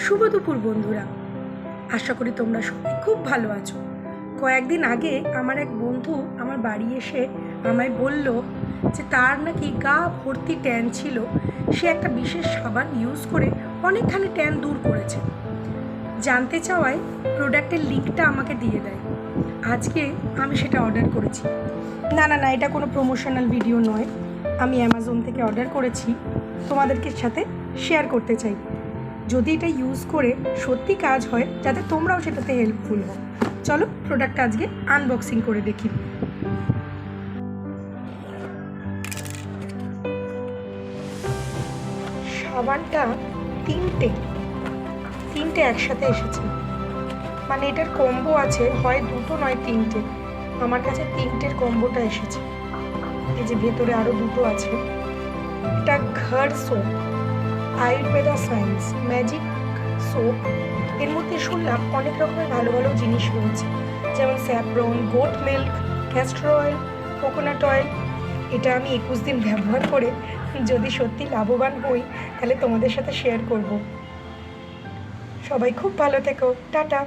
শুভ দুপুর বন্ধুরা, আশা করি তোমরা সবাই খুব ভালো আছো। কয়েকদিন আগে আমার এক বন্ধু আমার বাড়ি এসে আমায় বলল যে তার নাকি গা ভর্তি ট্যান ছিল, সে একটা বিশেষ সাবান ইউজ করে অনেকখানি ট্যান দূর করেছে। জানতে চাওয়ায় প্রোডাক্টের লিঙ্কটা আমাকে দিয়ে দেয়। আজকে আমি সেটা অর্ডার করেছি। না, এটা কোনো প্রমোশনাল ভিডিও নয়, আমি অ্যামাজন থেকে অর্ডার করেছি, তোমাদেরকে সাথে শেয়ার করতে চাই। যদি এটা ইউজ করে সত্যি কাজ হয়, যাতে তোমরাও সেটাতে হেল্পফুল হও। চলো প্রোডাক্টটা আজকে আনবক্সিং করে দেখি। সাবানটা তিনটে একসাথে এসেছে, মানে এটার কম্বো আছে, হয় দুটো নয় তিনটে। আমার কাছে তিনটের কম্বোটা এসেছে। এই যে ভেতরে আরও দুটো আছে। এটা ঘর soap, Ayurveda science magic soap. এর মধ্যে শুনলাম অনেক রকমের ভালো ভালো জিনিস রয়েছে, যেমন saffron, goat milk, castor oil, coconut oil. এটা আমি 21 দিন ব্যবহার করে যদি সত্যি লাভবান হই, তাহলে তোমাদের সাথে শেয়ার করব। সবাই খুব ভালো থেকো, টাটা।